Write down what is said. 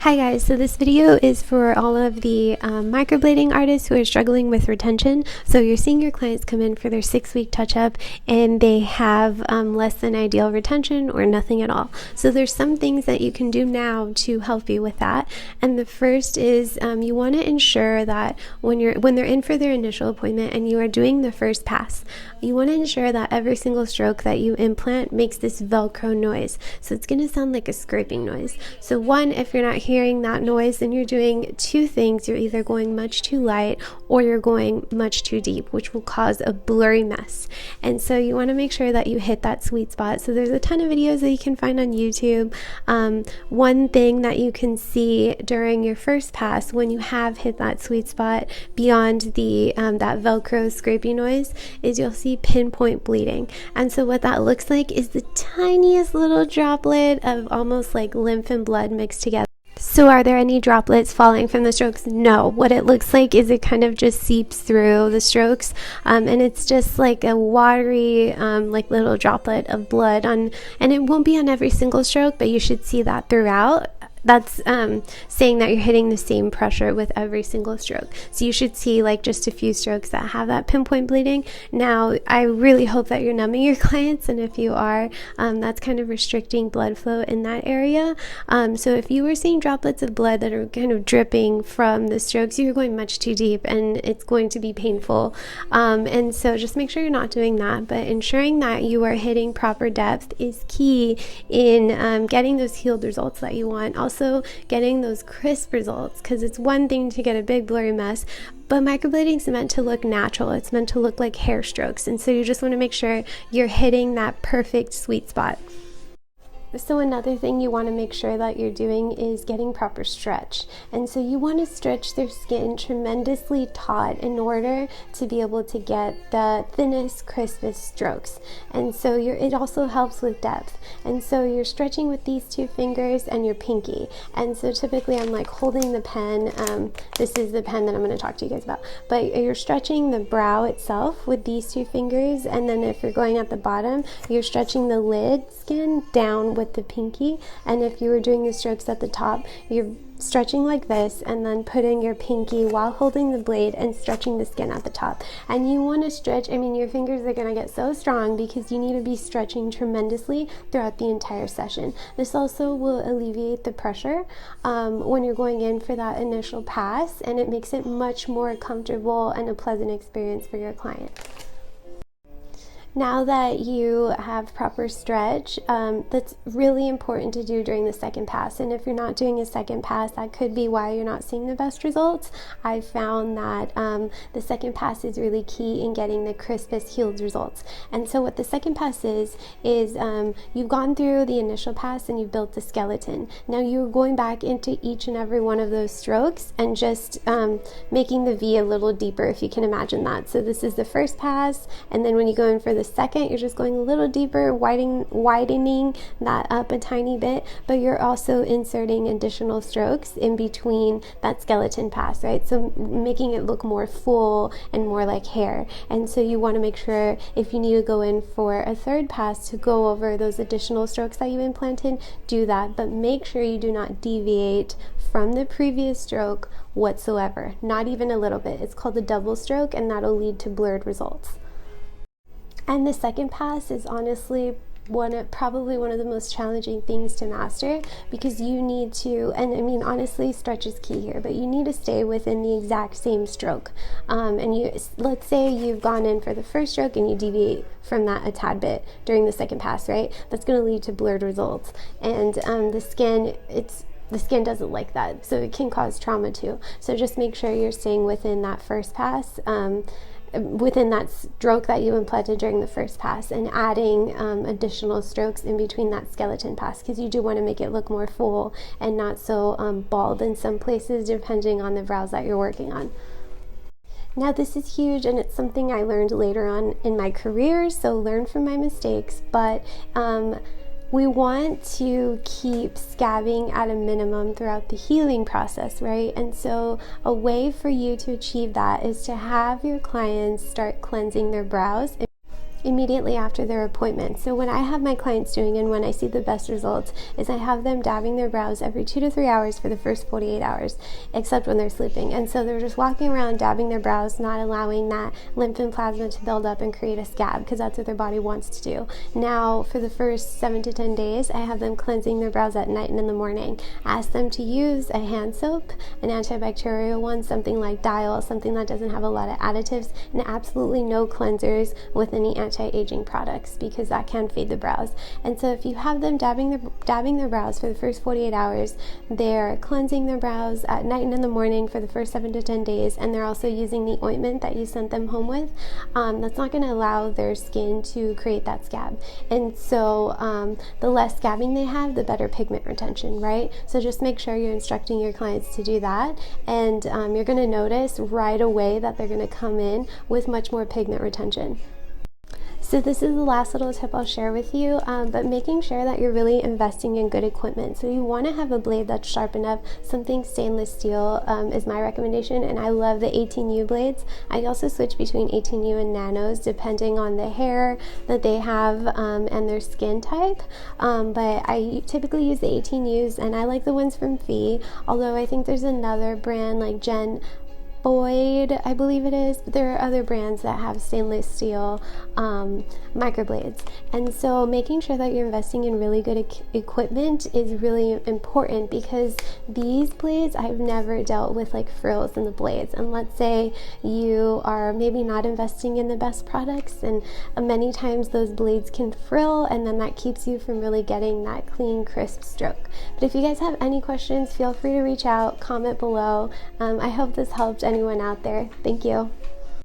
Hi guys, so this video is for all of the microblading artists who are struggling with retention. So you're seeing your clients come in for their 6-week touch-up and they have less than ideal retention or nothing at all. So there's some things that you can do now to help you with that. And the first is you want to ensure that when they're in for their initial appointment and you are doing the first pass, you want to ensure that every single stroke that you implant makes this Velcro noise. So it's going to sound like a scraping noise. So one, if you're not hearing that noise, then you're doing two things. You're either going much too light or you're going much too deep, which will cause a blurry mess. And so you want to make sure that you hit that sweet spot. So there's a ton of videos that you can find on YouTube. One thing that you can see during your first pass when you have hit that sweet spot beyond the that Velcro scraping noise is you'll see pinpoint bleeding. And so what that looks like is the tiniest little droplet of almost like lymph and blood mixed together. So are there any droplets falling from the strokes? No. What it looks like is it kind of just seeps through the strokes, and it's just like a watery like little droplet of blood on, and it won't be on every single stroke, but you should see that throughout. That's saying that you're hitting the same pressure with every single stroke. So you should see like just a few strokes that have that pinpoint bleeding. Now, I really hope that you're numbing your clients, and if you are, that's kind of restricting blood flow in that area. So if you were seeing droplets of blood that are kind of dripping from the strokes, you're going much too deep and it's going to be painful. And so just make sure you're not doing that, but ensuring that you are hitting proper depth is key in getting those healed results that you want. Also getting those crisp results, because it's one thing to get a big blurry mess, but microblading is meant to look natural. It's meant to look like hair strokes, and so you just want to make sure you're hitting that perfect sweet spot. So another thing you want to make sure that you're doing is getting proper stretch. And so you want to stretch their skin tremendously taut in order to be able to get the thinnest, crispest strokes. And so it also helps with depth. And so you're stretching with these two fingers and your pinky. And so typically I'm like holding the pen. This is the pen that I'm going to talk to you guys about. But you're stretching the brow itself with these two fingers. And then if you're going at the bottom, you're stretching the lid skin down with the pinky, and if you were doing the strokes at the top, you're stretching like this and then putting your pinky while holding the blade and stretching the skin at the top. And you want to stretch, I mean, your fingers are going to get so strong because you need to be stretching tremendously throughout the entire session. This also will alleviate the pressure when you're going in for that initial pass, and it makes it much more comfortable and a pleasant experience for your client. Now that you have proper stretch, that's really important to do during the second pass. And if you're not doing a second pass, that could be why you're not seeing the best results. I found that the second pass is really key in getting the crispest healed results. And so what the second pass is you've gone through the initial pass and you've built the skeleton. Now you're going back into each and every one of those strokes and just making the V a little deeper, if you can imagine that. So this is the first pass, and then when you go in for the second, you're just going a little deeper, widening that up a tiny bit, but you're also inserting additional strokes in between that skeleton pass, right? So making it look more full and more like hair. And so you want to make sure, if you need to go in for a third pass to go over those additional strokes that you implanted, do that, but make sure you do not deviate from the previous stroke whatsoever, not even a little bit. It's called a double stroke, and that'll lead to blurred results. And the second pass is honestly probably one of the most challenging things to master, because you need to, and I mean honestly, stretch is key here, but you need to stay within the exact same stroke. And let's say you've gone in for the first stroke and you deviate from that a tad bit during the second pass, right? That's going to lead to blurred results. And the skin doesn't like that, so it can cause trauma too. So just make sure you're staying within that first pass, within that stroke that you implanted during the first pass, and adding additional strokes in between that skeleton pass, because you do want to make it look more full and not so bald in some places, depending on the brows that you're working on. Now this is huge, and it's something I learned later on in my career, so learn from my mistakes, but we want to keep scabbing at a minimum throughout the healing process, right? And so a way for you to achieve that is to have your clients start cleansing their brows immediately after their appointment. So what I have my clients doing and when I see the best results is I have them dabbing their brows every 2 to 3 hours for the first 48 hours, except when they're sleeping. And so they're just walking around dabbing their brows, not allowing that lymph and plasma to build up and create a scab, because that's what their body wants to do. Now, for the first 7 to 10 days, I have them cleansing their brows at night and in the morning. Ask them to use a hand soap, an antibacterial one, something like Dial, something that doesn't have a lot of additives, and absolutely no cleansers with any anti-aging products, because that can fade the brows. And so if you have them dabbing their brows for the first 48 hours, they're cleansing their brows at night and in the morning for the first 7 to 10 days, and they're also using the ointment that you sent them home with, that's not going to allow their skin to create that scab. And so the less scabbing they have, the better pigment retention, right? So just make sure you're instructing your clients to do that, and you're going to notice right away that they're going to come in with much more pigment retention. So this is the last little tip I'll share with you, but making sure that you're really investing in good equipment. So you want to have a blade that's sharp enough. Something stainless steel is my recommendation, and I love the 18U blades. I also switch between 18U and nanos depending on the hair that they have and their skin type, but I typically use the 18Us, and I like the ones from Fee, although I think there's another brand like Jen Boyd, I believe it is, but there are other brands that have stainless steel microblades. And so making sure that you're investing in really good equipment is really important, because these blades, I've never dealt with like frills in the blades. And let's say you are maybe not investing in the best products, and many times those blades can frill, and then that keeps you from really getting that clean, crisp stroke. But if you guys have any questions, feel free to reach out, comment below. I hope this helped anyone out there. Thank you.